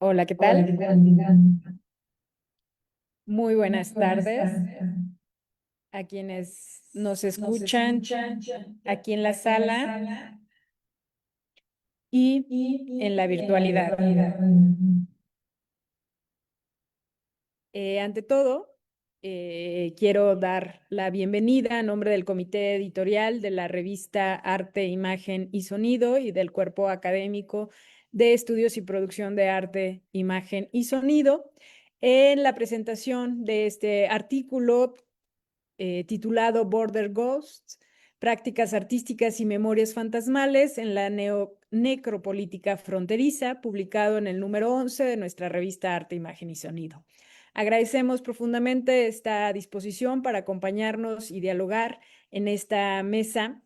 Hola, ¿qué Hola, tal? ¿qué tal? Muy Muy buenas buenas tardes tardes. a quienes nos Nos escuchan escuchan aquí en la aquí en la sala sala y en y la en la virtualidad. virtualidad. Ante todo, quiero dar la bienvenida a nombre del comité editorial de la revista Arte, Imagen y Sonido y del cuerpo académico de estudios y producción de arte, imagen y sonido en la presentación de este artículo titulado Border Ghosts, Prácticas Artísticas y Memorias Fantasmales en la Necropolítica Fronteriza, publicado en el número 11 de nuestra revista Arte, Imagen y Sonido. Agradecemos profundamente esta disposición para acompañarnos y dialogar en esta mesa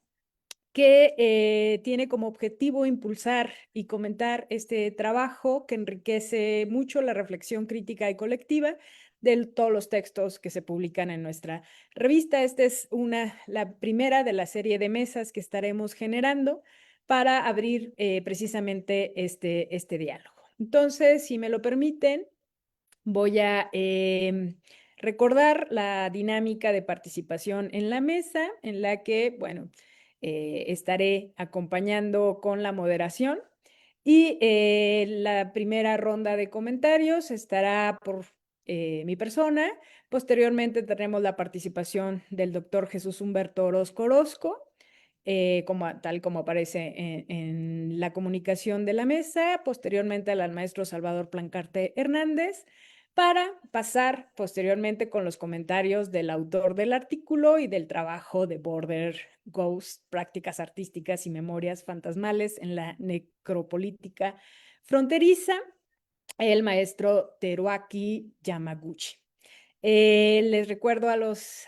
que tiene como objetivo impulsar y comentar este trabajo que enriquece mucho la reflexión crítica y colectiva de todos los textos que se publican en nuestra revista. Esta es la primera de la serie de mesas que estaremos generando para abrir precisamente este diálogo. Entonces, si me lo permiten, voy a recordar la dinámica de participación en la mesa, en la que, bueno, estaré acompañando con la moderación. Y la primera ronda de comentarios estará por mi persona. Posteriormente tendremos la participación del doctor Jesús Humberto Orozco Orozco, tal como aparece en la comunicación de la mesa. Posteriormente al maestro Salvador Plancarte Hernández, para pasar posteriormente con los comentarios del autor del artículo y del trabajo de Border Ghost, Prácticas Artísticas y Memorias Fantasmales en la Necropolítica Fronteriza, el maestro Teruaki Yamaguchi. Les recuerdo a los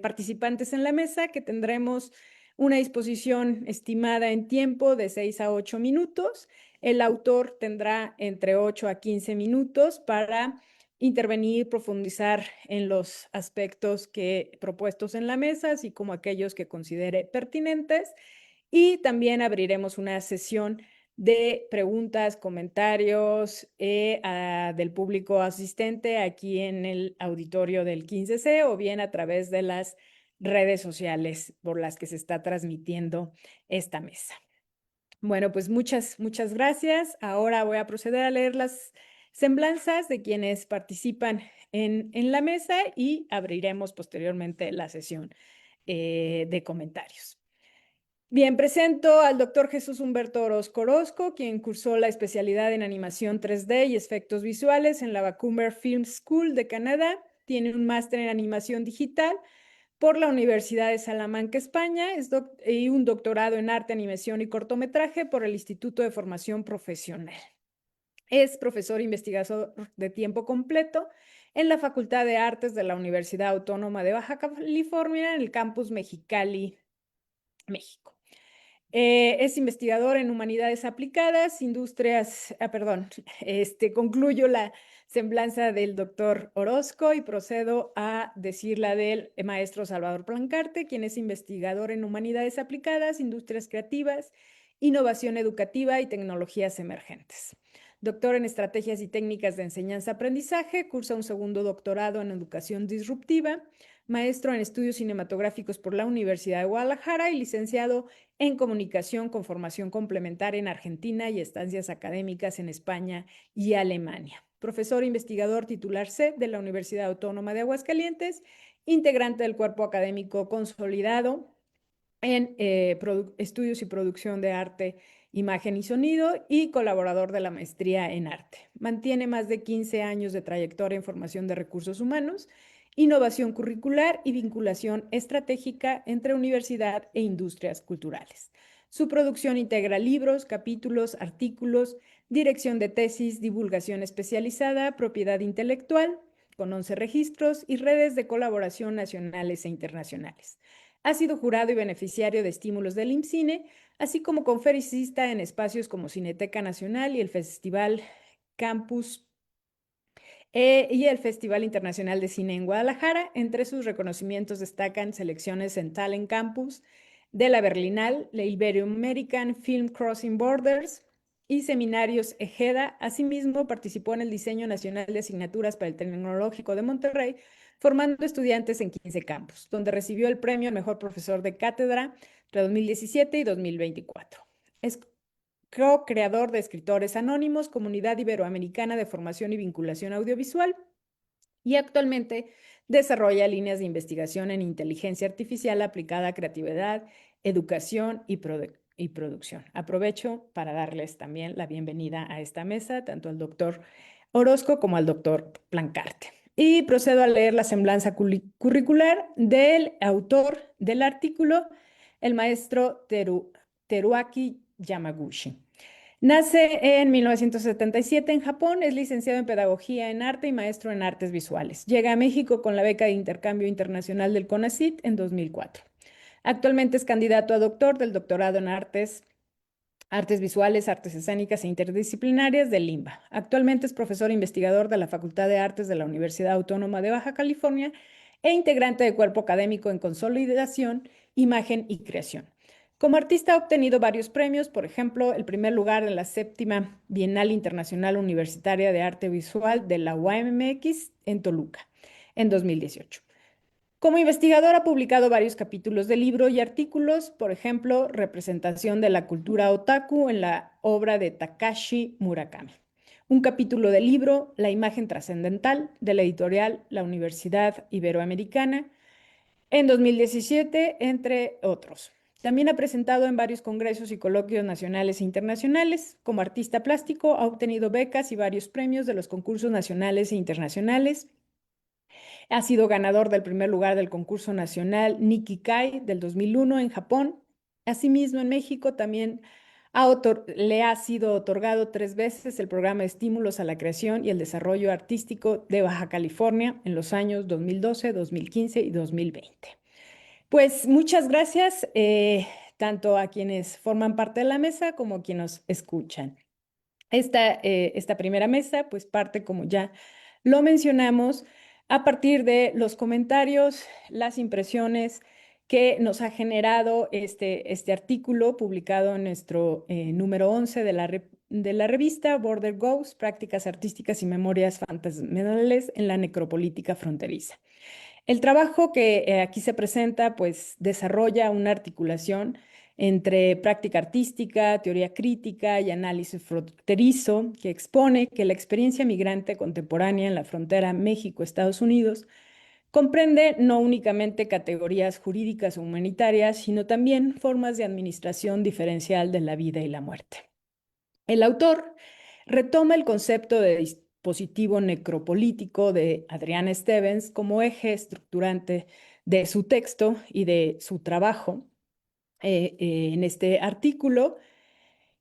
participantes en la mesa que tendremos una disposición estimada en tiempo de 6 a 8 minutos. El autor tendrá entre 8 a 15 minutos para intervenir, profundizar en los aspectos propuestos en la mesa, así como aquellos que considere pertinentes. Y también abriremos una sesión de preguntas, comentarios del público asistente aquí en el auditorio del 15C o bien a través de las redes sociales por las que se está transmitiendo esta mesa. Bueno, pues muchas gracias. Ahora voy a proceder a leer las semblanzas de quienes participan en la mesa y abriremos posteriormente la sesión de comentarios. Bien, presento al doctor Jesús Humberto Orozco Orozco, quien cursó la especialidad en animación 3D y efectos visuales en la Vancouver Film School de Canadá. Tiene un máster en animación digital por la Universidad de Salamanca, España, y un doctorado en arte, animación y cortometraje por el Instituto de Formación Profesional. Es profesor investigador de tiempo completo en la Facultad de Artes de la Universidad Autónoma de Baja California, en el campus Mexicali, México. Es investigador en humanidades aplicadas, concluyo la semblanza del doctor Orozco y procedo a decir la del maestro Salvador Plancarte, quien es investigador en humanidades aplicadas, industrias creativas, innovación educativa y tecnologías emergentes. Doctor en estrategias y técnicas de enseñanza-aprendizaje, cursa un segundo doctorado en educación disruptiva, maestro en estudios cinematográficos por la Universidad de Guadalajara y licenciado en comunicación con formación complementaria en Argentina y estancias académicas en España y Alemania. Profesor investigador titular C de la Universidad Autónoma de Aguascalientes, integrante del cuerpo académico consolidado en estudios y producción de arte, imagen y sonido y colaborador de la maestría en arte. Mantiene más de 15 años de trayectoria en formación de recursos humanos, innovación curricular y vinculación estratégica entre universidad e industrias culturales. Su producción integra libros, capítulos, artículos, dirección de tesis, divulgación especializada, propiedad intelectual, con 11 registros y redes de colaboración nacionales e internacionales. Ha sido jurado y beneficiario de estímulos del IMCINE, así como conferencista en espacios como Cineteca Nacional y el Festival Campus y el Festival Internacional de Cine en Guadalajara. Entre sus reconocimientos destacan selecciones en Talent Campus de la Berlinal, la Ibero-American Film Crossing Borders, y Seminarios Ejeda. Asimismo, participó en el diseño nacional de asignaturas para el Tecnológico de Monterrey, formando estudiantes en 15 campus, donde recibió el premio al mejor profesor de cátedra entre 2017 y 2024. Es co-creador de Escritores Anónimos, Comunidad Iberoamericana de Formación y Vinculación Audiovisual, y actualmente desarrolla líneas de investigación en inteligencia artificial aplicada a creatividad, educación y producción. Aprovecho para darles también la bienvenida a esta mesa, tanto al doctor Orozco como al doctor Plancarte. Y procedo a leer la semblanza curricular del autor del artículo, el maestro Teruaki Yamaguchi. Nace en 1977 en Japón, es licenciado en Pedagogía en Arte y maestro en Artes Visuales. Llega a México con la beca de intercambio internacional del CONACYT en 2004. Actualmente es candidato a doctor del doctorado en Artes Visuales, Artes Escénicas e Interdisciplinarias del LIMBA. Actualmente es profesor investigador de la Facultad de Artes de la Universidad Autónoma de Baja California e integrante de cuerpo académico en consolidación, imagen y creación. Como artista ha obtenido varios premios, por ejemplo, el primer lugar en la 7ª Bienal Internacional Universitaria de Arte Visual de la UAMX en Toluca en 2018. Como investigador ha publicado varios capítulos de libro y artículos, por ejemplo, representación de la cultura otaku en la obra de Takashi Murakami. Un capítulo del libro, La imagen trascendental, de la editorial La Universidad Iberoamericana, en 2017, entre otros. También ha presentado en varios congresos y coloquios nacionales e internacionales. Como artista plástico, ha obtenido becas y varios premios de los concursos nacionales e internacionales. Ha sido ganador del primer lugar del concurso nacional Nikikai del 2001 en Japón. Asimismo, en México también le ha sido otorgado 3 veces el programa de estímulos a la creación y el desarrollo artístico de Baja California en los años 2012, 2015 y 2020. Pues muchas gracias, tanto a quienes forman parte de la mesa como a quienes nos escuchan. Esta primera mesa, pues parte, como ya lo mencionamos, a partir de los comentarios, las impresiones que nos ha generado este artículo publicado en nuestro número 11 de la revista Border Ghosts, Prácticas Artísticas y Memorias Fantasmales en la Necropolítica Fronteriza. El trabajo que aquí se presenta, pues, desarrolla una articulación entre práctica artística, teoría crítica y análisis fronterizo, que expone que la experiencia migrante contemporánea en la frontera México-Estados Unidos comprende no únicamente categorías jurídicas o humanitarias, sino también formas de administración diferencial de la vida y la muerte. El autor retoma el concepto de dispositivo necropolítico de Adriana Stevens como eje estructurante de su texto y de su trabajo en este artículo,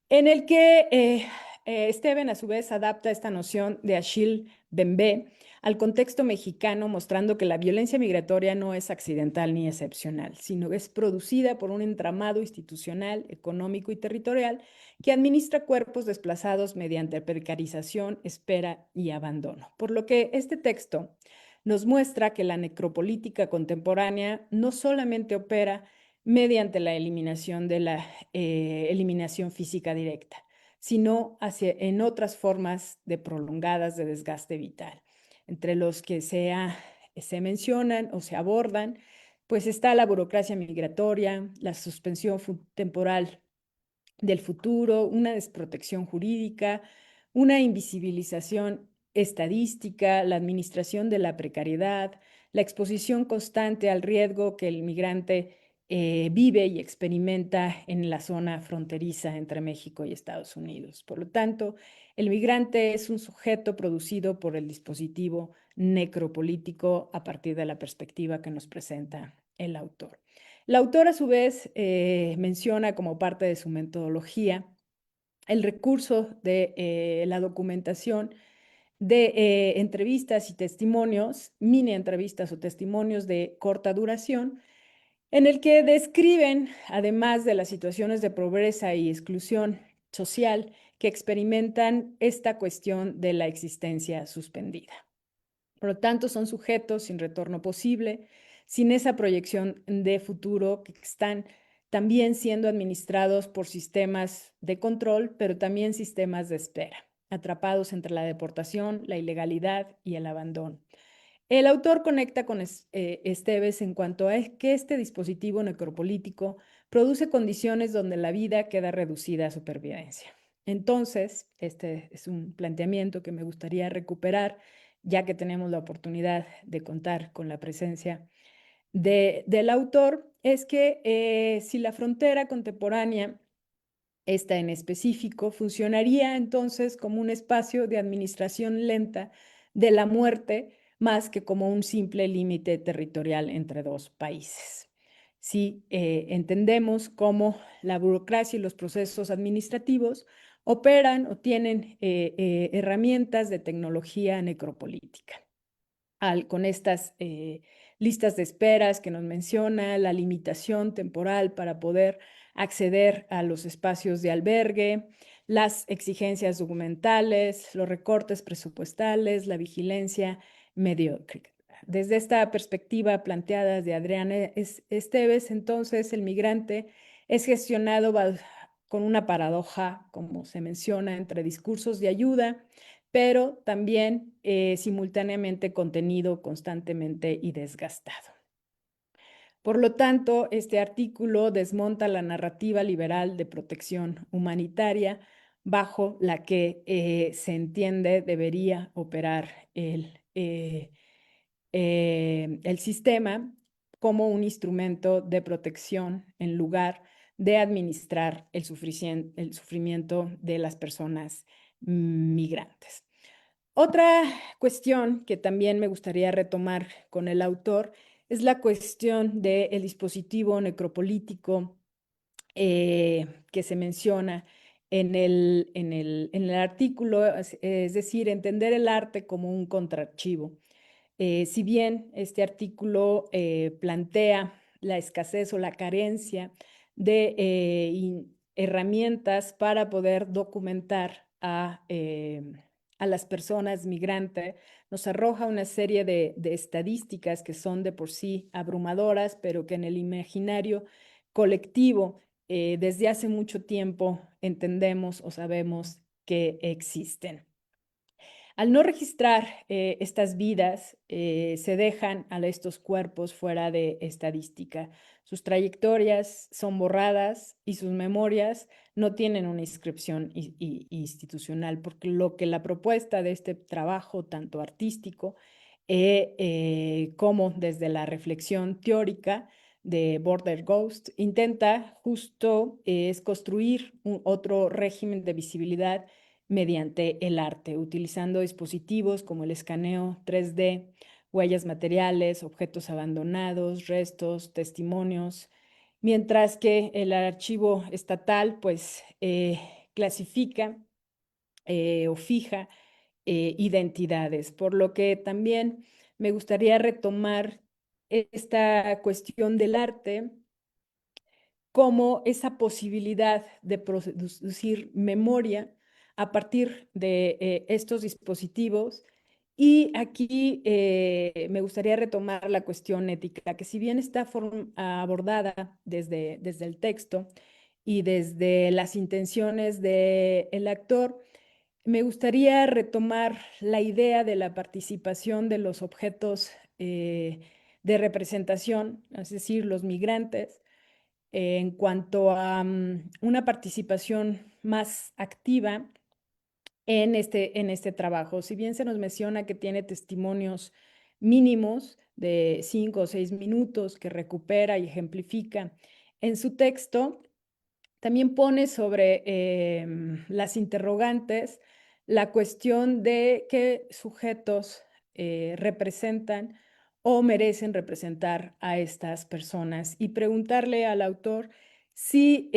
en el que Steven a su vez adapta esta noción de Achille Bembe al contexto mexicano, mostrando que la violencia migratoria no es accidental ni excepcional, sino es producida por un entramado institucional, económico y territorial que administra cuerpos desplazados mediante precarización, espera y abandono. Por lo que este texto nos muestra que la necropolítica contemporánea no solamente opera mediante la eliminación de la eliminación física directa, sino en otras formas de prolongadas de desgaste vital, entre los que se mencionan o se abordan, pues está la burocracia migratoria, la suspensión temporal del futuro, una desprotección jurídica, una invisibilización estadística, la administración de la precariedad, la exposición constante al riesgo que el migrante vive y experimenta en la zona fronteriza entre México y Estados Unidos. Por lo tanto, el migrante es un sujeto producido por el dispositivo necropolítico a partir de la perspectiva que nos presenta el autor. El autor, a su vez, menciona como parte de su metodología el recurso de la documentación de entrevistas y testimonios, mini entrevistas o testimonios de corta duración, en el que describen, además de las situaciones de pobreza y exclusión social que experimentan esta cuestión de la existencia suspendida. Por lo tanto, son sujetos sin retorno posible, sin esa proyección de futuro, que están también siendo administrados por sistemas de control, pero también sistemas de espera, atrapados entre la deportación, la ilegalidad y el abandono. El autor conecta con Esteves en cuanto a que este dispositivo necropolítico produce condiciones donde la vida queda reducida a supervivencia. Entonces, este es un planteamiento que me gustaría recuperar, ya que tenemos la oportunidad de contar con la presencia del autor, es que si la frontera contemporánea, esta en específico, funcionaría entonces como un espacio de administración lenta de la muerte, más que como un simple límite territorial entre dos países. Si entendemos cómo la burocracia y los procesos administrativos operan o tienen herramientas de tecnología necropolítica. Con estas listas de esperas que nos menciona, la limitación temporal para poder acceder a los espacios de albergue, las exigencias documentales, los recortes presupuestales, la vigilancia mediocre. Desde esta perspectiva planteada de Adriana Esteves, entonces el migrante es gestionado con una paradoja, como se menciona, entre discursos de ayuda, pero también simultáneamente contenido constantemente y desgastado. Por lo tanto, este artículo desmonta la narrativa liberal de protección humanitaria bajo la que se entiende debería operar el sistema como un instrumento de protección en lugar de administrar el sufrimiento de las personas migrantes. Otra cuestión que también me gustaría retomar con el autor es la cuestión del dispositivo necropolítico que se menciona en el artículo, es decir, entender el arte como un contraarchivo. Si bien este artículo plantea la escasez o la carencia de herramientas para poder documentar a las personas migrantes, nos arroja una serie de estadísticas que son de por sí abrumadoras, pero que en el imaginario colectivo desde hace mucho tiempo entendemos o sabemos que existen. Al no registrar estas vidas, se dejan a estos cuerpos fuera de estadística. Sus trayectorias son borradas y sus memorias no tienen una inscripción institucional, porque lo que la propuesta de este trabajo, tanto artístico como desde la reflexión teórica de Border Ghost, intenta justo es construir otro régimen de visibilidad mediante el arte, utilizando dispositivos como el escaneo 3D, huellas materiales, objetos abandonados, restos, testimonios, mientras que el archivo estatal pues clasifica o fija identidades, por lo que también me gustaría retomar esta cuestión del arte como esa posibilidad de producir memoria a partir de estos dispositivos. Y aquí me gustaría retomar la cuestión ética, que si bien está abordada desde el texto y desde las intenciones del actor, me gustaría retomar la idea de la participación de los objetos de representación, es decir, los migrantes, en cuanto a una participación más activa en este trabajo. Si bien se nos menciona que tiene testimonios mínimos de 5 o 6 minutos que recupera y ejemplifica en su texto, también pone sobre las interrogantes la cuestión de qué sujetos representan o merecen representar a estas personas y preguntarle al autor si,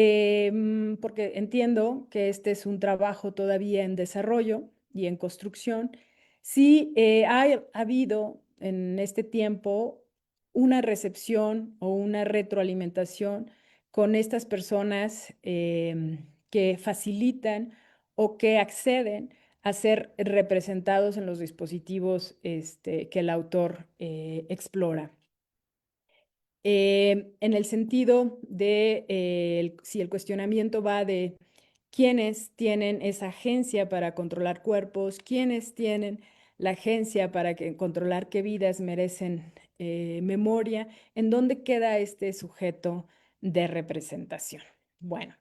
porque entiendo que este es un trabajo todavía en desarrollo y en construcción, si ha habido en este tiempo una recepción o una retroalimentación con estas personas que facilitan o que acceden a ser representados en los dispositivos que el autor explora. en el sentido de si el cuestionamiento va de quiénes tienen esa agencia para controlar cuerpos, quiénes tienen la agencia para controlar qué vidas merecen memoria, en dónde queda este sujeto de representación. Bueno,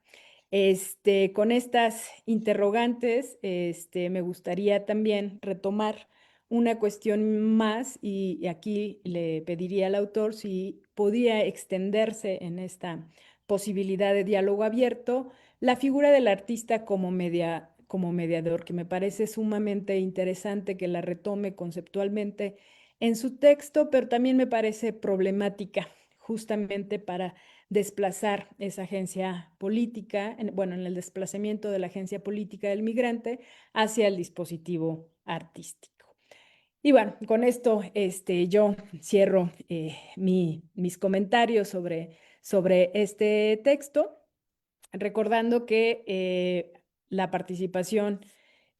con estas interrogantes, me gustaría también retomar una cuestión más y aquí le pediría al autor si podía extenderse en esta posibilidad de diálogo abierto la figura del artista como mediador, que me parece sumamente interesante que la retome conceptualmente en su texto, pero también me parece problemática justamente para desplazar esa agencia política, bueno, en el desplazamiento de la agencia política del migrante hacia el dispositivo artístico. Y bueno, con esto yo cierro mis comentarios sobre este texto, recordando que la participación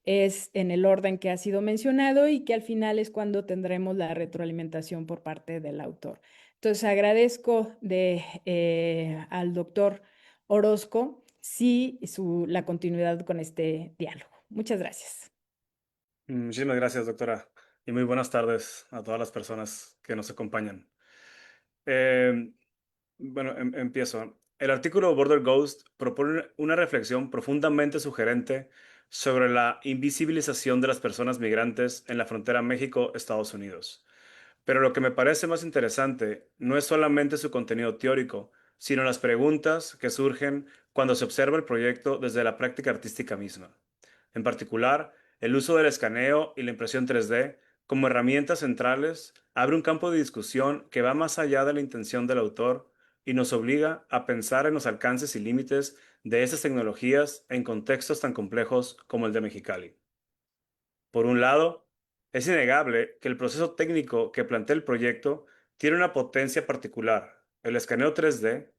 es en el orden que ha sido mencionado y que al final es cuando tendremos la retroalimentación por parte del autor. Entonces agradezco al doctor Orozco la continuidad con este diálogo. Muchas gracias. Muchísimas gracias, doctora, y muy buenas tardes a todas las personas que nos acompañan. Eh, bueno, empiezo. El artículo Border Ghost propone una reflexión profundamente sugerente sobre la invisibilización de las personas migrantes en la frontera México-Estados Unidos. Pero lo que me parece más interesante no es solamente su contenido teórico, sino las preguntas que surgen cuando se observa el proyecto desde la práctica artística misma. En particular, el uso del escaneo y la impresión 3D como herramientas centrales abre un campo de discusión que va más allá de la intención del autor y nos obliga a pensar en los alcances y límites de esas tecnologías en contextos tan complejos como el de Mexicali. Por un lado, es innegable que el proceso técnico que plantea el proyecto tiene una potencia particular. El escaneo 3D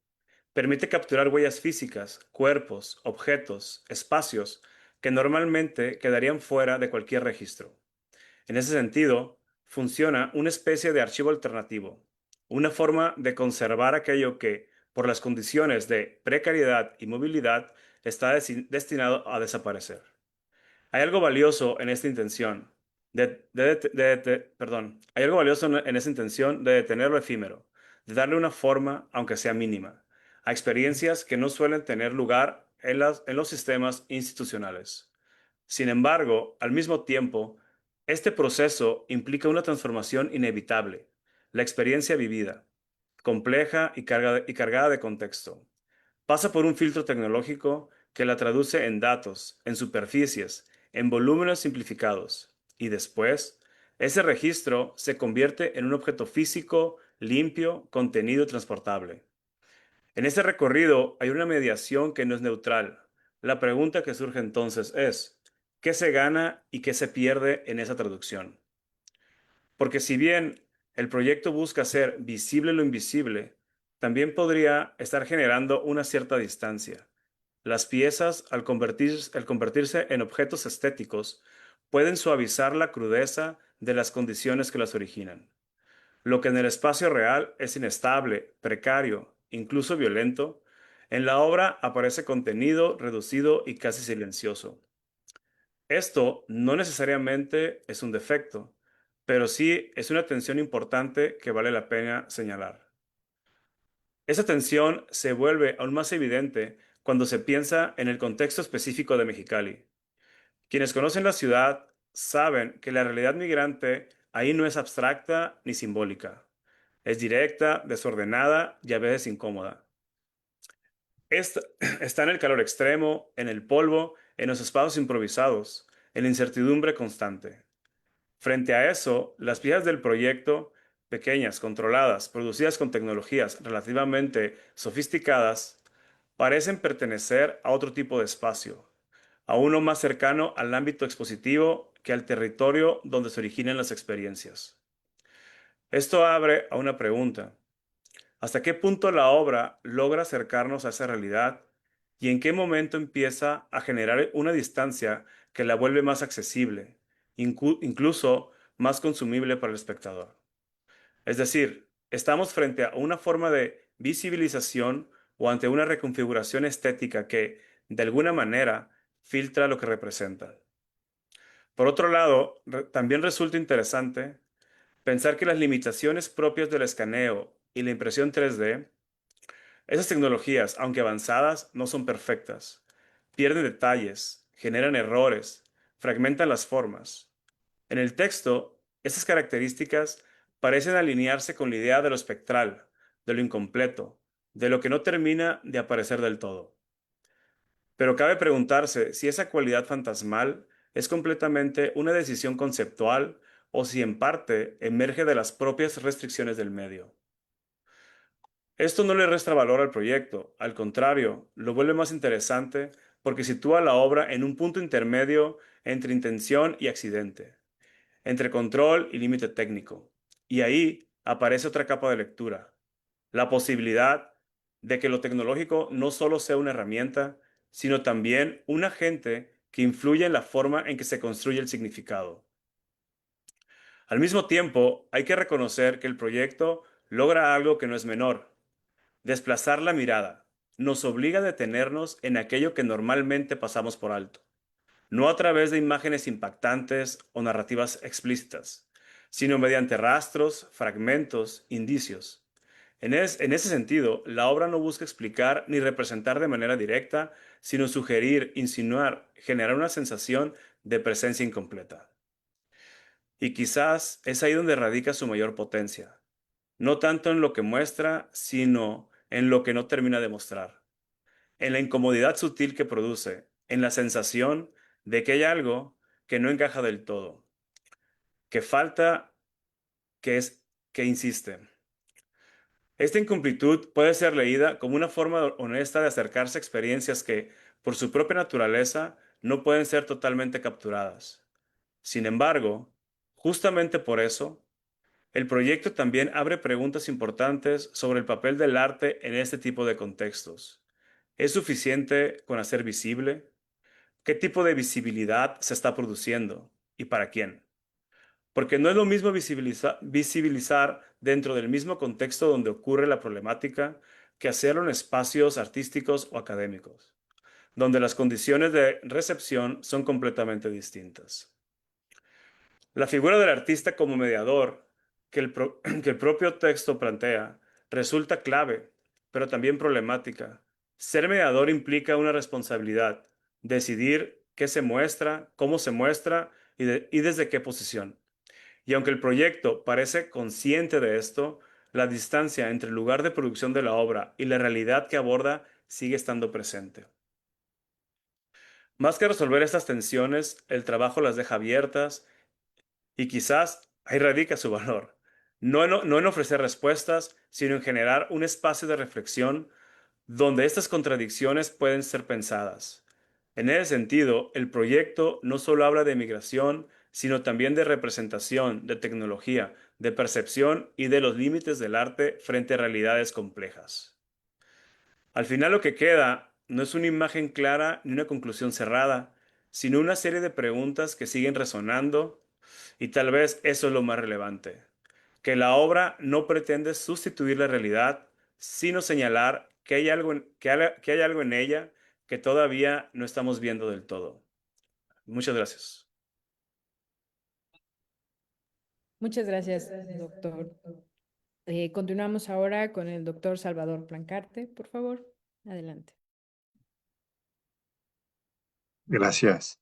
permite capturar huellas físicas, cuerpos, objetos, espacios que normalmente quedarían fuera de cualquier registro. En ese sentido, funciona una especie de archivo alternativo, una forma de conservar aquello que, por las condiciones de precariedad y movilidad, está destinado a desaparecer. Hay algo valioso en esta intención hay algo valioso en esa intención de detener lo efímero, de darle una forma, aunque sea mínima, a experiencias que no suelen tener lugar en los sistemas institucionales. Sin embargo, al mismo tiempo, este proceso implica una transformación inevitable, la experiencia vivida, compleja y cargada de contexto. Pasa por un filtro tecnológico que la traduce en datos, en superficies, en volúmenes simplificados. Y después, ese registro se convierte en un objeto físico, limpio, contenido y transportable. En ese recorrido hay una mediación que no es neutral. La pregunta que surge entonces es, ¿qué se gana y qué se pierde en esa traducción? Porque si bien el proyecto busca hacer visible lo invisible, también podría estar generando una cierta distancia. Las piezas, al convertirse en objetos estéticos, pueden suavizar la crudeza de las condiciones que las originan. Lo que en el espacio real es inestable, precario, incluso violento, en la obra aparece contenido, reducido y casi silencioso. Esto no necesariamente es un defecto, pero sí es una tensión importante que vale la pena señalar. Esa tensión se vuelve aún más evidente cuando se piensa en el contexto específico de Mexicali. Quienes conocen la ciudad saben que la realidad migrante ahí no es abstracta ni simbólica. Es directa, desordenada y a veces incómoda. Esta- Está en el calor extremo, en el polvo, en los espacios improvisados, en la incertidumbre constante. Frente a eso, las piezas del proyecto, pequeñas, controladas, producidas con tecnologías relativamente sofisticadas, parecen pertenecer a otro tipo de espacio, a uno más cercano al ámbito expositivo que al territorio donde se originan las experiencias. Esto abre a una pregunta. ¿Hasta qué punto la obra logra acercarnos a esa realidad y en qué momento empieza a generar una distancia que la vuelve más accesible, incluso más consumible para el espectador? Es decir, Estamos frente a una forma de visibilización o ante una reconfiguración estética que, de alguna manera, filtra lo que representa. Por otro lado, también resulta interesante pensar que las limitaciones propias del escaneo y la impresión 3D, esas tecnologías, aunque avanzadas, no son perfectas. Pierden detalles, generan errores, fragmentan las formas. En el texto, estas características parecen alinearse con la idea de lo espectral, de lo incompleto, de lo que no termina de aparecer del todo. Pero cabe preguntarse si esa cualidad fantasmal es completamente una decisión conceptual o si en parte emerge de las propias restricciones del medio. Esto no le resta valor al proyecto, al contrario, lo vuelve más interesante porque sitúa la obra en un punto intermedio entre intención y accidente, entre control y límite técnico. Y ahí aparece otra capa de lectura, la posibilidad de que lo tecnológico no solo sea una herramienta, sino también un agente que influye en la forma en que se construye el significado. Al mismo tiempo, hay que reconocer que el proyecto logra algo que no es menor: desplazar la mirada. Nos obliga a detenernos en aquello que normalmente pasamos por alto, no a través de imágenes impactantes o narrativas explícitas, sino mediante rastros, fragmentos, indicios. En ese sentido, la obra no busca explicar ni representar de manera directa, sino sugerir, insinuar, generar una sensación de presencia incompleta. Y quizás es ahí donde radica su mayor potencia, no tanto en lo que muestra, sino en lo que no termina de mostrar, en la incomodidad sutil que produce, en la sensación de que hay algo que no encaja del todo, que falta, que insiste. Esta incomplitud puede ser leída como una forma honesta de acercarse a experiencias que, por su propia naturaleza, no pueden ser totalmente capturadas. Sin embargo, justamente por eso, el proyecto también abre preguntas importantes sobre el papel del arte en este tipo de contextos. ¿Es suficiente con hacer visible? ¿Qué tipo de visibilidad se está produciendo? ¿Y para quién? Porque no es lo mismo visibilizar dentro del mismo contexto donde ocurre la problemática que hacerlo en espacios artísticos o académicos, donde las condiciones de recepción son completamente distintas. La figura del artista como mediador que el propio texto plantea resulta clave, pero también problemática. Ser mediador implica una responsabilidad: decidir qué se muestra, cómo se muestra y desde qué posición. Y aunque el proyecto parece consciente de esto, la distancia entre el lugar de producción de la obra y la realidad que aborda sigue estando presente. Más que resolver estas tensiones, el trabajo las deja abiertas y quizás ahí radica su valor. No en ofrecer respuestas, sino en generar un espacio de reflexión donde estas contradicciones pueden ser pensadas. En ese sentido, el proyecto no solo habla de migración, sino también de representación, de tecnología, de percepción y de los límites del arte frente a realidades complejas. Al final lo que queda no es una imagen clara ni una conclusión cerrada, sino una serie de preguntas que siguen resonando, y tal vez eso es lo más relevante: que la obra no pretende sustituir la realidad, sino señalar que hay algo que hay algo en ella que todavía no estamos viendo del todo. Muchas gracias. Muchas gracias, doctor. Continuamos ahora con el doctor Salvador Plancarte, por favor. Adelante. Gracias.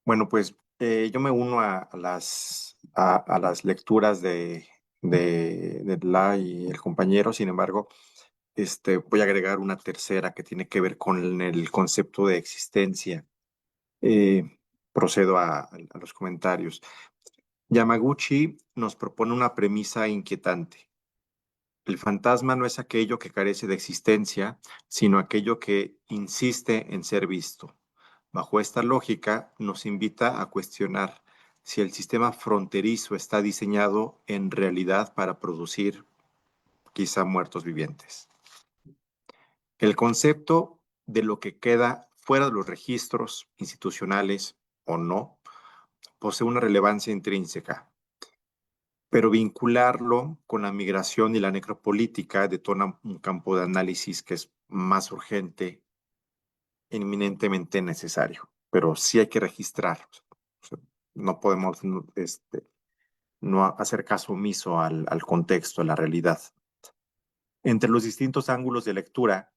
Bueno, pues yo me uno a las lecturas de La y el compañero. Sin embargo, voy a agregar una tercera que tiene que ver con el concepto de existencia. Eh, Procedo a los comentarios. Yamaguchi nos propone una premisa inquietante. El fantasma no es aquello que carece de existencia, sino aquello que insiste en ser visto. Bajo esta lógica, nos invita a cuestionar si el sistema fronterizo está diseñado en realidad para producir quizá muertos vivientes. El concepto de lo que queda fuera de los registros institucionales o no posee una relevancia intrínseca. pero vincularlo con la migración y la necropolítica detona un campo de análisis que es más urgente, inminentemente necesario, pero sí hay que registrar. O sea, no podemos no hacer caso omiso al contexto, a la realidad. Entre los distintos ángulos de lectura,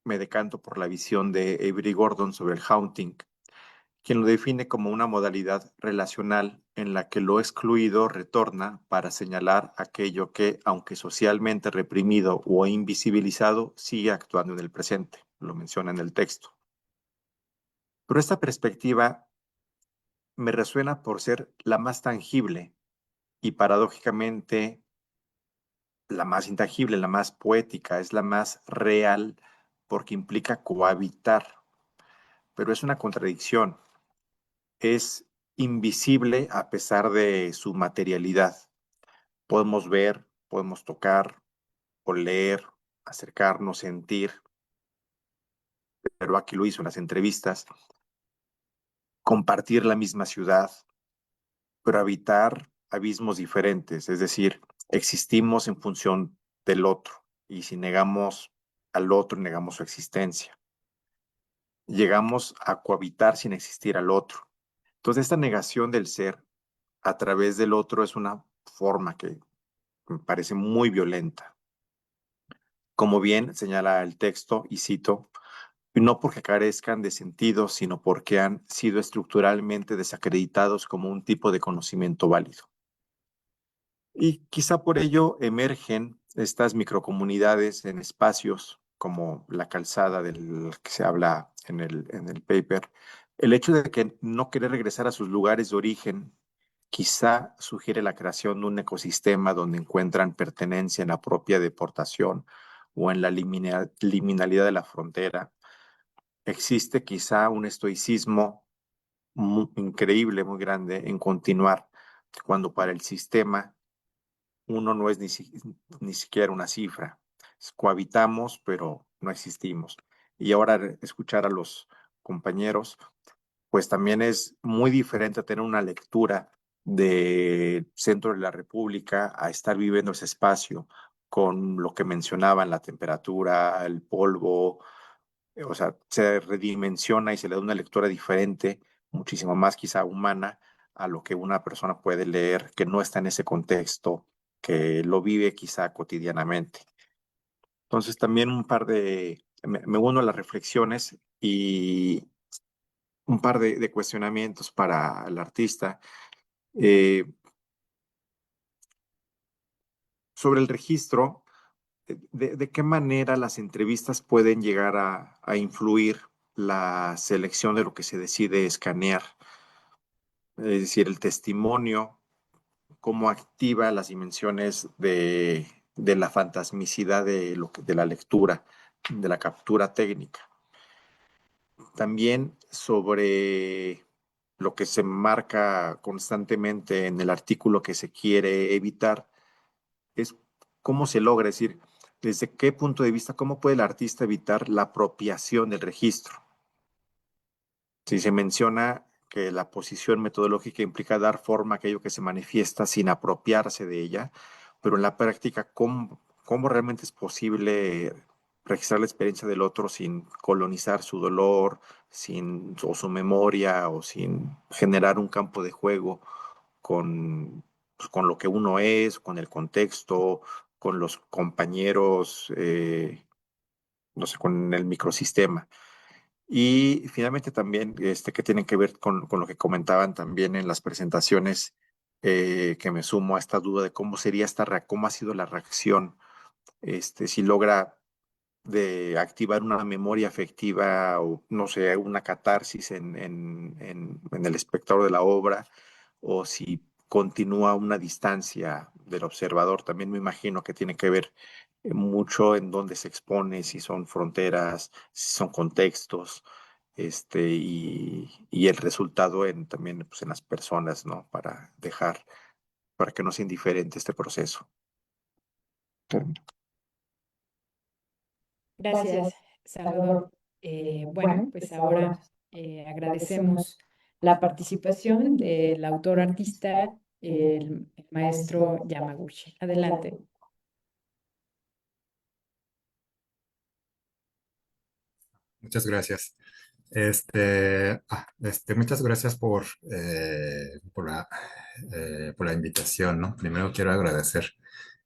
me decanto por la visión de Avery Gordon sobre el haunting, quien lo define como una modalidad relacional en la que lo excluido retorna para señalar aquello que, aunque socialmente reprimido o invisibilizado, sigue actuando en el presente. Lo menciona en el texto. Pero esta perspectiva me resuena por ser la más tangible y paradójicamente la más intangible, la más poética, es la más real porque implica cohabitar, pero es una contradicción. Es invisible a pesar de su materialidad. Podemos ver, podemos tocar, oler, acercarnos, sentir, pero aquí lo hizo en las entrevistas, compartir la misma ciudad, pero habitar abismos diferentes, es decir, existimos en función del otro, y si negamos al otro, negamos su existencia. Llegamos a cohabitar sin existir al otro. Entonces, esta negación del ser a través del otro es una forma que me parece muy violenta. Como bien señala el texto, y cito, no porque carezcan de sentido, sino porque han sido estructuralmente desacreditados como un tipo de conocimiento válido. Y quizá por ello emergen estas microcomunidades en espacios como la calzada del que se habla en el paper. El hecho de que no querer regresar a sus lugares de origen quizá sugiere la creación de un ecosistema donde encuentran pertenencia en la propia deportación o en la liminalidad de la frontera. Existe quizá un estoicismo increíble, muy grande, en continuar, cuando para el sistema uno no es ni siquiera una cifra. Cohabitamos, pero no existimos. Y ahora escuchar a los compañeros, pues también es muy diferente tener una lectura del centro de la República a estar viviendo ese espacio con lo que mencionaban, la temperatura, el polvo, o sea, se redimensiona y se le da una lectura diferente, muchísimo más quizá humana, a lo que una persona puede leer que no está en ese contexto, que lo vive quizá cotidianamente. Entonces también me uno a las reflexiones y un par de cuestionamientos para el artista. Eh, sobre el registro, de qué manera las entrevistas pueden llegar a influir la selección de lo que se decide escanear, es decir, el testimonio, cómo activa las dimensiones de la fantasmicidad de la lectura, de la captura técnica. También sobre lo que se marca constantemente en el artículo que se quiere evitar, es cómo se logra, es decir, desde qué punto de vista, cómo puede el artista evitar la apropiación del registro. Si se menciona que la posición metodológica implica dar forma a aquello que se manifiesta sin apropiarse de ella, pero en la práctica, ¿cómo realmente es posible registrar la experiencia del otro sin colonizar su dolor, o su memoria, o sin generar un campo de juego con lo que uno es, con el contexto, con los compañeros, no sé, con el microsistema? Y finalmente también, que tienen que ver con lo que comentaban también en las presentaciones, que me sumo a esta duda de cómo sería cómo ha sido la reacción, si logra de activar una memoria afectiva o, no sé, una catarsis en el espectador de la obra, o si continúa una distancia del observador. También me imagino que tiene que ver mucho en dónde se expone, si son fronteras, si son contextos, y el resultado también pues, en las personas, ¿no? Para que no sea indiferente este proceso. Gracias, Salvador. Bueno, pues ahora agradecemos la participación del autor artista el maestro Yamaguchi. Adelante. Muchas gracias. Muchas gracias por la invitación, ¿no? Primero quiero agradecer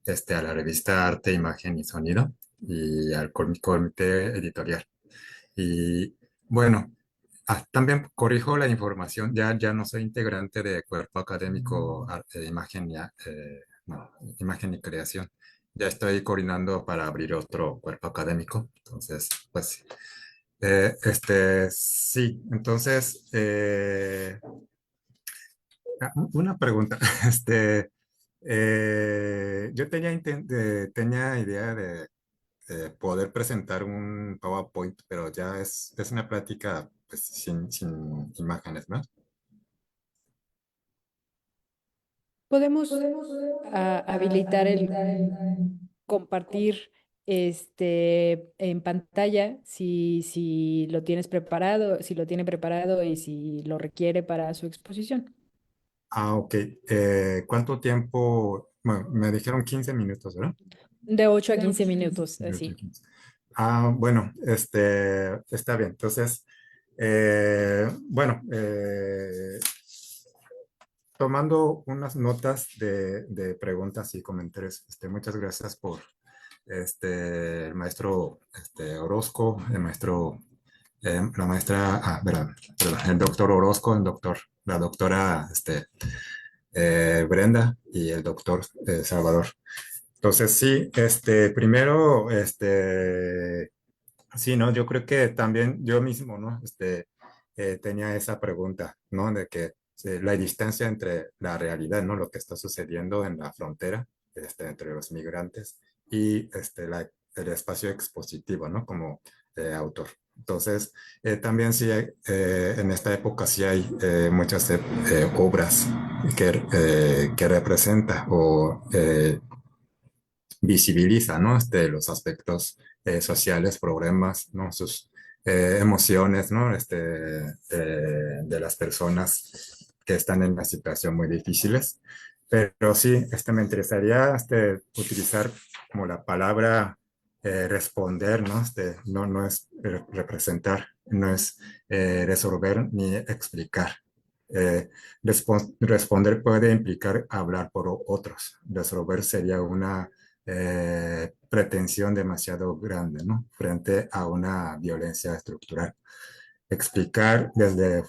a la revista Arte, Imagen y Sonido y al comité editorial. Y bueno, también corrijo la información, ya no soy integrante de Cuerpo Académico Arte, no, Imagen y Creación. Ya estoy coordinando para abrir otro cuerpo académico. Entonces, pues sí, entonces, una pregunta. Yo tenía idea de poder presentar un PowerPoint, pero ya es una práctica pues, sin imágenes, ¿no? Podemos habilitar el compartir en pantalla si lo tienes preparado, si lo tiene preparado y si lo requiere para su exposición. Ah, ok. ¿Cuánto tiempo? Bueno, me dijeron 15 minutos, ¿verdad? De 8 a 15 minutos, De ocho a así. 15. Bueno, está bien. Entonces, bueno, tomando unas notas de preguntas y comentarios, muchas gracias por el maestro Orozco, el maestro, la maestra, perdón, el doctor Orozco, la doctora Brenda y el doctor Salvador. Entonces, sí, primero, sí, ¿no? Yo creo que también yo mismo, ¿no? Tenía esa pregunta, ¿no? De que la distancia entre la realidad, ¿no? Lo que está sucediendo en la frontera, entre los migrantes y el espacio expositivo, ¿no? Como autor. Entonces, también sí, en esta época sí hay muchas obras que representa o visibiliza, ¿no? Los aspectos sociales, problemas, ¿no? Sus emociones, ¿no? De las personas que están en una situación muy difíciles. Pero sí, me interesaría utilizar como la palabra responder, ¿no? No es representar, no es resolver ni explicar. Responder puede implicar hablar por otros. Resolver sería una pretensión demasiado grande, ¿no? Frente a una violencia estructural. Explicar desde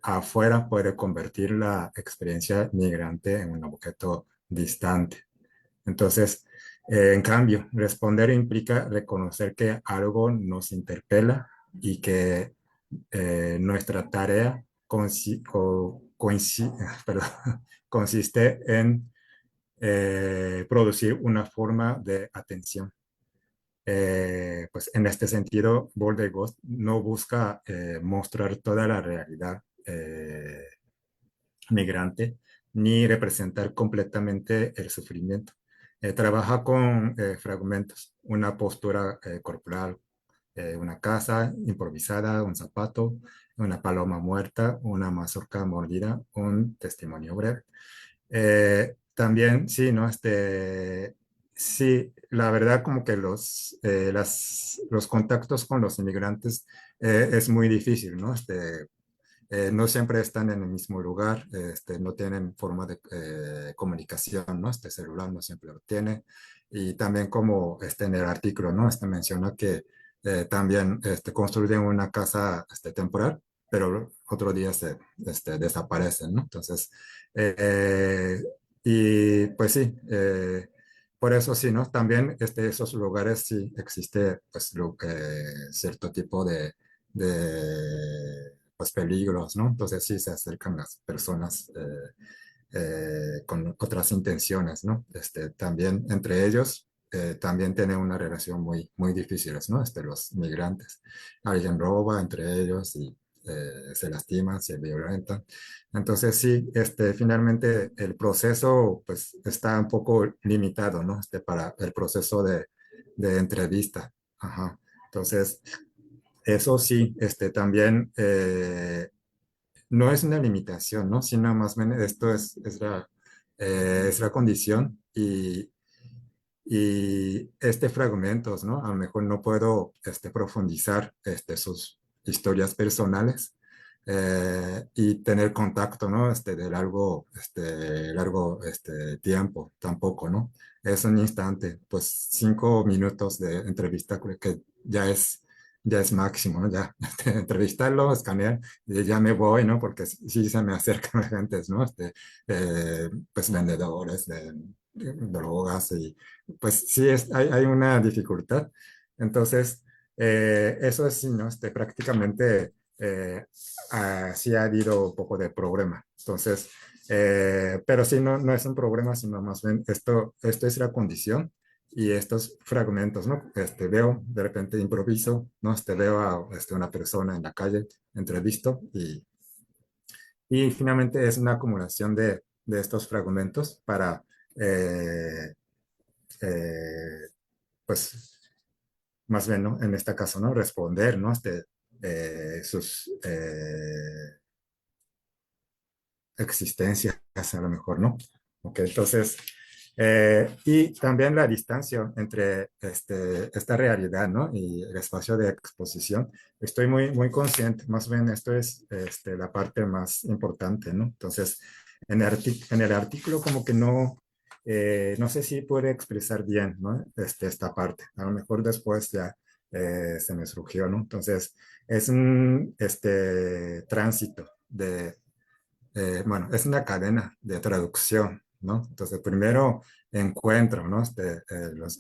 afuera puede convertir la experiencia migrante en un objeto distante. Entonces, en cambio, responder implica reconocer que algo nos interpela y que nuestra tarea perdón, consiste en producir una forma de atención. Pues en este sentido, Border Ghost no busca mostrar toda la realidad migrante ni representar completamente el sufrimiento. Trabaja con fragmentos, una postura corporal, una casa improvisada, un zapato, una paloma muerta, una mazorca mordida, un testimonio breve. También, sí, ¿no? Sí, la verdad como que los contactos con los inmigrantes es muy difícil, ¿no? No siempre están en el mismo lugar, no tienen forma de comunicación, ¿no? Este celular no siempre lo tiene. Y también como en el artículo, ¿no? Menciona que también construyen una casa temporal, pero otro día desaparecen, ¿no? Entonces, eh, y pues sí, por eso sí, ¿no? También esos lugares sí existe pues cierto tipo de pues, peligros, ¿no? Entonces sí se acercan las personas con otras intenciones, ¿no? También entre ellos también tienen una relación muy difícil, ¿no? Los migrantes. Alguien roba entre ellos y se lastiman, se violentan. Entonces sí, finalmente el proceso pues está un poco limitado, ¿no? Para el proceso de entrevista. Ajá. Entonces, eso sí, también no es una limitación, ¿no? Sino más bien esto es es la condición y fragmentos, ¿no? A lo mejor no puedo profundizar sus historias personales y tener contacto, ¿no? De largo tiempo, tampoco, ¿no? Es un instante, pues 5 minutos de entrevista, creo que ya es máximo, ¿no? Ya entrevistarlo, escanear, y ya me voy, ¿no? Porque sí se me acercan gentes, ¿no? Pues vendedores de drogas y pues sí, hay una dificultad. Entonces, eso es, sí, ¿no? Prácticamente sí ha habido un poco de problema. Entonces, pero sí, no es un problema, sino más bien esto es la condición y estos fragmentos, ¿no? Veo, de repente improviso, ¿no? Veo a una persona en la calle, entrevisto y finalmente es una acumulación de estos fragmentos para eh, eh, pues más bien, ¿no? En este caso, ¿no? Responder, ¿no? Sus existencias, a lo mejor, ¿no? Ok, entonces, y también la distancia entre esta realidad, ¿no? Y el espacio de exposición. Estoy muy consciente, más bien esto es la parte más importante, ¿no? Entonces, en el artículo como que no sé si puede expresar bien, ¿no? Esta parte. A lo mejor después ya se me surgió, ¿no? Entonces, es un tránsito bueno, es una cadena de traducción, ¿no? Entonces, primero encuentro, ¿no?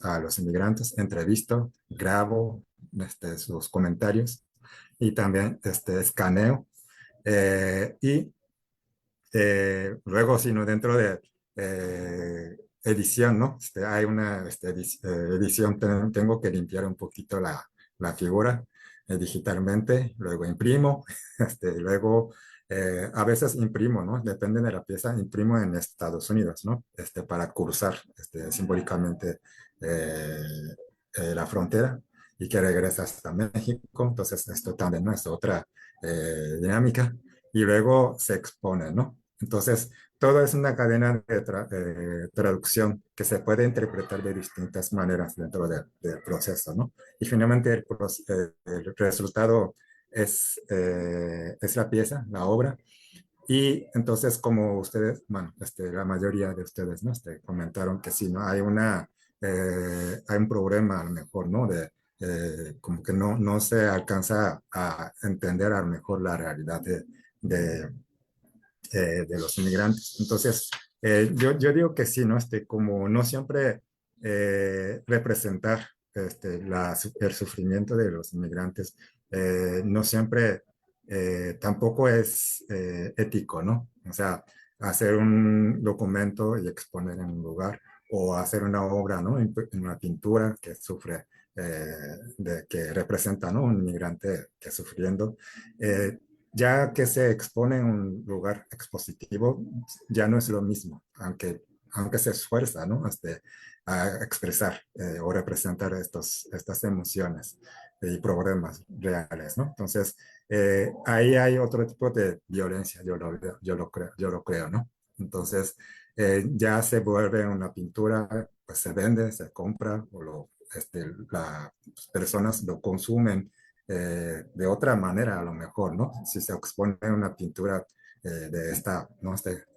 A los inmigrantes, entrevisto, grabo sus comentarios y también escaneo. Y luego, sino dentro de edición, ¿no? Hay una edición, tengo que limpiar un poquito la figura digitalmente, luego imprimo, luego a veces imprimo, ¿no? Depende de la pieza, imprimo en Estados Unidos, ¿no? Para cruzar simbólicamente eh, la frontera y que regresa hasta México. Entonces, esto también, ¿no? Es otra dinámica. Y luego se expone, ¿no? Entonces, todo es una cadena de traducción que se puede interpretar de distintas maneras dentro del proceso, ¿no? Y finalmente el resultado es la pieza, la obra. Y entonces, como ustedes, bueno, la mayoría de ustedes, ¿no? Comentaron que sí, ¿no? Hay un problema a lo mejor, ¿no? Como que no se alcanza a entender a lo mejor la realidad de de los inmigrantes. Entonces, yo digo que sí, ¿no? Como no siempre representar el sufrimiento de los inmigrantes, no siempre tampoco es ético, ¿no? O sea, hacer un documento y exponer en un lugar o hacer una obra, ¿no? En una pintura que sufre, que representa, ¿no? Un inmigrante que sufriendo. Ya que se expone en un lugar expositivo, ya no es lo mismo, aunque se esfuerza, ¿no? A expresar o representar estas emociones y problemas reales, ¿no? Entonces, ahí hay otro tipo de violencia, yo lo creo, ¿no? Entonces, ya se vuelve una pintura, pues se vende, se compra, las personas lo consumen de otra manera a lo mejor, ¿no? Si se expone una pintura de esta, ¿no?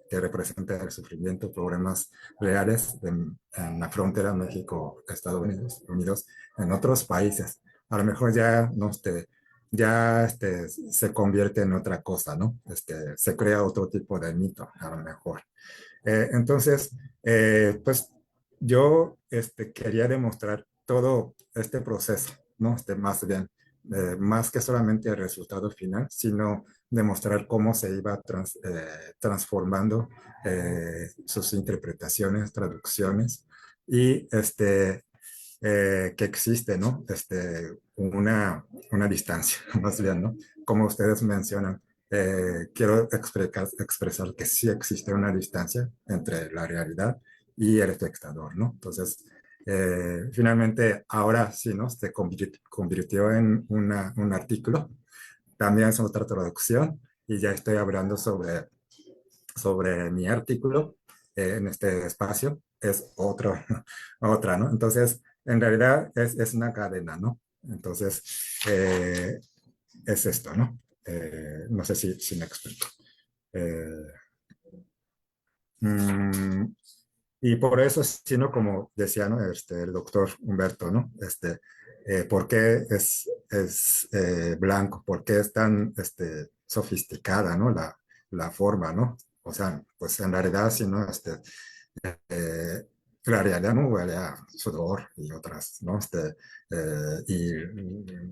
Que representa el sufrimiento, problemas reales en la frontera México-Estados Unidos, en otros países. A lo mejor ya, ¿no? Ya se convierte en otra cosa, ¿no? Se crea otro tipo de mito, a lo mejor. Entonces, pues yo quería demostrar todo este proceso, ¿no? Más bien, más que solamente el resultado final, sino demostrar cómo se iba transformando sus interpretaciones, traducciones y que existe, ¿no? Una distancia, más bien, ¿no? Como ustedes mencionan, quiero expresar que sí existe una distancia entre la realidad y el espectador, ¿no? Entonces, finalmente, ahora sí, ¿no? Se convirtió en un artículo, también es otra traducción, y ya estoy hablando sobre mi artículo, en este espacio es otro, otra, ¿no? Entonces, en realidad es una cadena, ¿no? Entonces, es esto, ¿no? No sé si me explico. Eh, mm, y por eso, sino como decía, ¿no? El doctor Humberto, ¿no? ¿Por qué es blanco? ¿Por qué es tan sofisticada, ¿no? La forma, ¿no? O sea, pues en realidad, si no, eh, la realidad no huele a sudor y otras, ¿no? Y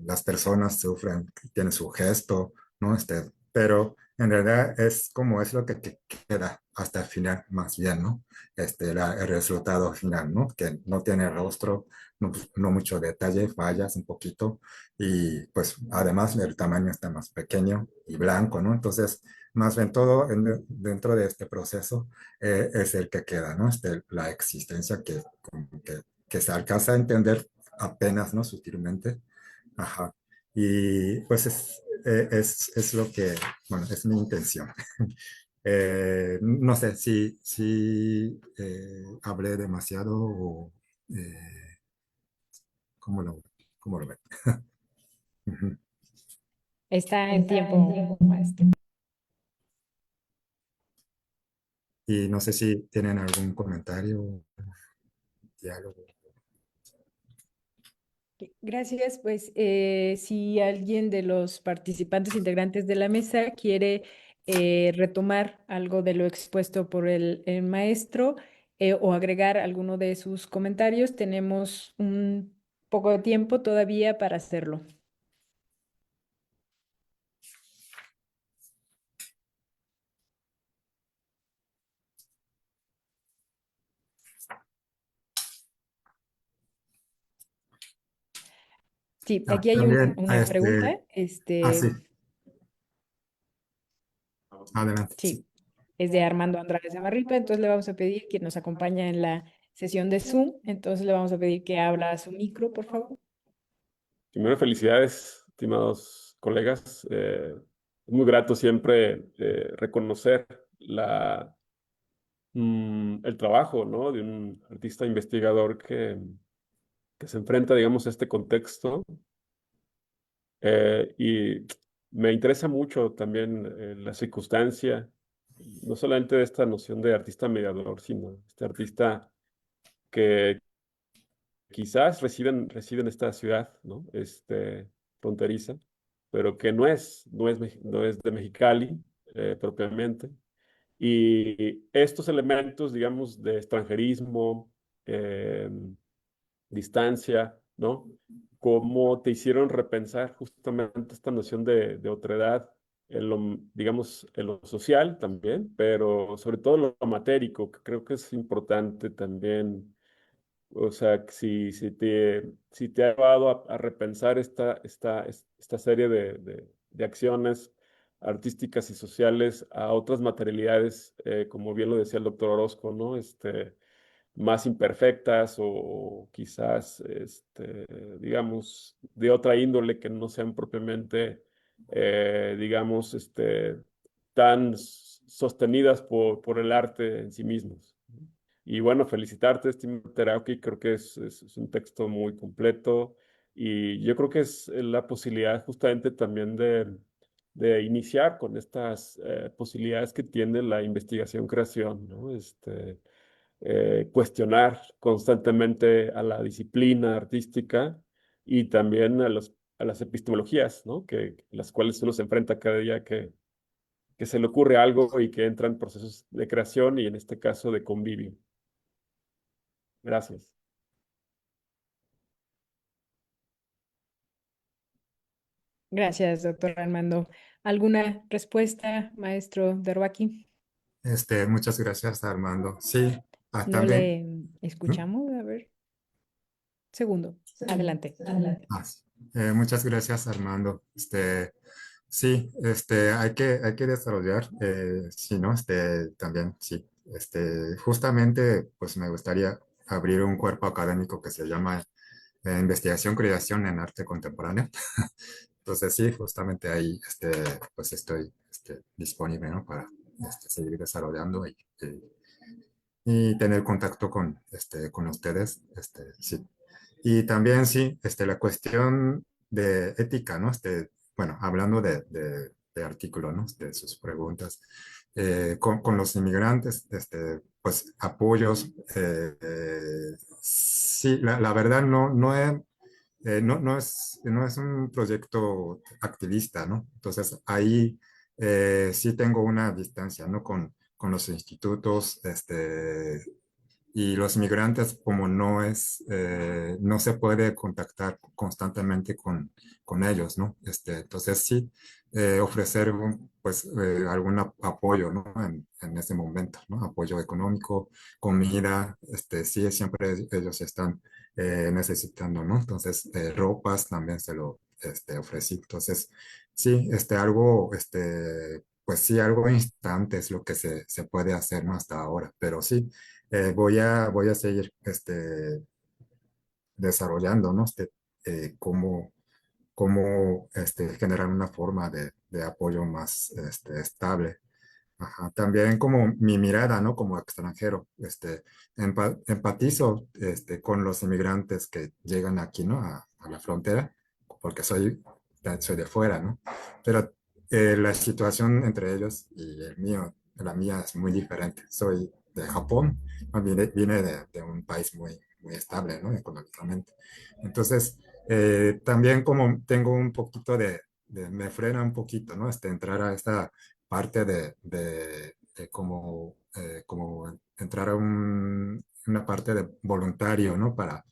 las personas sufren, tienen su gesto, ¿no? Pero en realidad es como es lo que queda hasta el final, más bien, ¿no? El resultado final, ¿no? Que no tiene rostro, no mucho detalle, fallas un poquito, y pues además el tamaño está más pequeño y blanco, ¿no? Entonces, más bien todo dentro de este proceso es el que queda, ¿no? La existencia que se alcanza a entender apenas, ¿no? Sutilmente. Ajá. Y pues es lo que, bueno, es mi intención. No sé si hablé demasiado o cómo cómo lo ven. Ujú. Está en tiempo, maestro. Y no sé si tienen algún comentario, diálogo. Gracias. Pues si alguien de los participantes integrantes de la mesa quiere retomar algo de lo expuesto por el maestro o agregar alguno de sus comentarios, tenemos un poco de tiempo todavía para hacerlo. Sí, aquí hay También, una pregunta. sí, adelante. Sí. Sí, es de Armando Andrade Zamarripa, entonces le vamos a pedir que nos acompaña en la sesión de Zoom, entonces le vamos a pedir que abra su micro, por favor. Primero, felicidades, estimados colegas. Es muy grato siempre reconocer el trabajo, ¿no? De un artista investigador que se enfrenta, digamos, a este contexto. Y me interesa mucho también la circunstancia, no solamente de esta noción de artista mediador, sino este artista que quizás reside en esta ciudad, ¿no? Fronteriza, pero que no es de Mexicali propiamente. Y estos elementos, digamos, de extranjerismo, eh, distancia, ¿no? Cómo te hicieron repensar justamente esta noción de otredad en lo, digamos, en lo social también, pero sobre todo en lo matérico, que creo que es importante también. O sea, que si te ha llevado a repensar esta serie de acciones artísticas y sociales a otras materialidades, como bien lo decía el doctor Orozco, ¿no? Más imperfectas o quizás, digamos, de otra índole que no sean propiamente, digamos, tan sostenidas por el arte en sí mismos. Y bueno, felicitarte, estimado Terauqui, creo que es un texto muy completo y yo creo que es la posibilidad justamente también de iniciar con estas posibilidades que tiene la investigación-creación, ¿no? Cuestionar constantemente a la disciplina artística y también a las epistemologías, ¿no? Las cuales uno se enfrenta cada día que se le ocurre algo y que entra en procesos de creación y en este caso de convivio. Gracias. Gracias, doctor Armando. ¿Alguna respuesta, maestro Derwaki? Muchas gracias, Armando. Sí, No también. le ¿Mm? escuchamos. A ver, segundo, adelante. Ah, sí. Muchas gracias, Armando. Sí, hay que desarrollar, sí, ¿no? También, sí. Justamente, pues me gustaría abrir un cuerpo académico que se llama Investigación Creación en Arte Contemporáneo. Entonces, sí, justamente ahí, pues estoy, disponible, ¿no? Para seguir desarrollando y tener contacto con ustedes, sí. Y también sí, la cuestión de ética, ¿no? Bueno, hablando de artículo, ¿no? De sus preguntas, con los inmigrantes, pues apoyos, sí, la verdad no es un proyecto activista, ¿no? Entonces ahí sí tengo una distancia, ¿no? Con los institutos, y los migrantes, como no se puede contactar constantemente con ellos, ¿no? Entonces sí, ofrecer pues algún apoyo, ¿no? En ese momento, ¿no? Apoyo económico, comida, sí, siempre ellos están necesitando, ¿no? Entonces, ropas también se lo ofrecí. Entonces, sí, pues sí, algo instante es lo que se puede hacer, ¿no? Hasta ahora, pero sí voy a seguir desarrollando, ¿no? Cómo generar una forma de apoyo más estable. Ajá. También como mi mirada, ¿no? Como extranjero, empatizo con los inmigrantes que llegan aquí, ¿no? A la frontera, porque soy de fuera, ¿no? Pero la situación entre ellos y la mía es muy diferente. Soy de Japón, ¿no? Vine de un país muy estable, ¿no? Económicamente. Entonces, también como tengo un poquito me frena un poquito, ¿no? Entrar a esta parte de como entrar a una parte de voluntario, ¿no? Para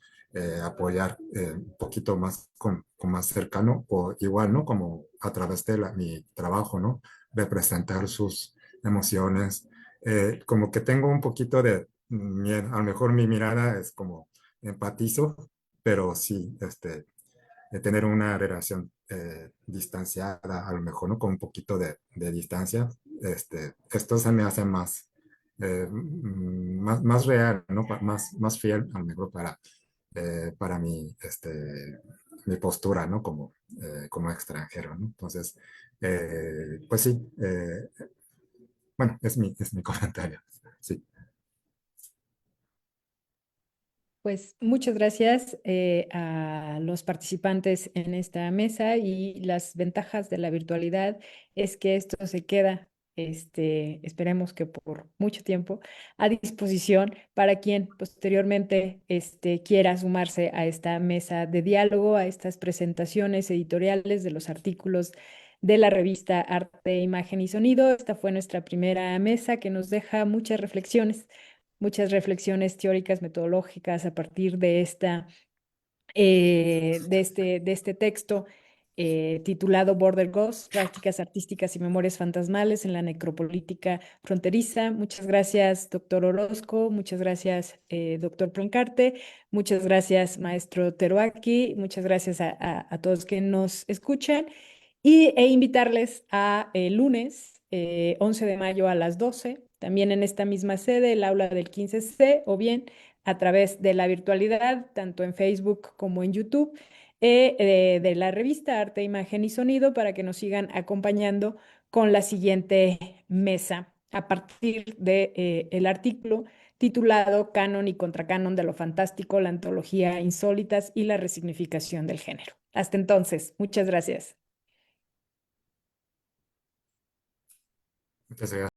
apoyar un poquito más con más cercano o igual, ¿no? Como a través de mi trabajo, ¿no? Representar sus emociones. Como que tengo un poquito de miedo. A lo mejor mi mirada es como empatizo, pero sí, de tener una relación distanciada, a lo mejor, ¿no? Con un poquito de distancia, esto se me hace más real, ¿no? Más fiel, a lo mejor, para mi postura, ¿no? Como extranjero, ¿no? Entonces, pues sí, bueno, es mi comentario, sí. Pues muchas gracias a los participantes en esta mesa y las ventajas de la virtualidad es que esto se queda, esperemos que por mucho tiempo, a disposición para quien posteriormente quiera sumarse a esta mesa de diálogo, a estas presentaciones editoriales de los artículos de la revista Arte, Imagen y Sonido. Esta fue nuestra primera mesa que nos deja muchas reflexiones teóricas, metodológicas a partir de este texto titulado Border Ghosts, Prácticas Artísticas y Memorias Fantasmales en la Necropolítica Fronteriza. Muchas gracias, doctor Orozco, muchas gracias, doctor Plancarte, muchas gracias, maestro Teruaki, muchas gracias a todos que nos escuchan e invitarles a el lunes 11 de mayo a las 12, también en esta misma sede, el aula del 15C, o bien a través de la virtualidad, tanto en Facebook como en YouTube, de la revista Arte, Imagen y Sonido, para que nos sigan acompañando con la siguiente mesa a partir de, el artículo titulado Canon y Contracanon de lo Fantástico, la Antología Insólitas y la Resignificación del Género. Hasta entonces, muchas gracias. Muchas gracias.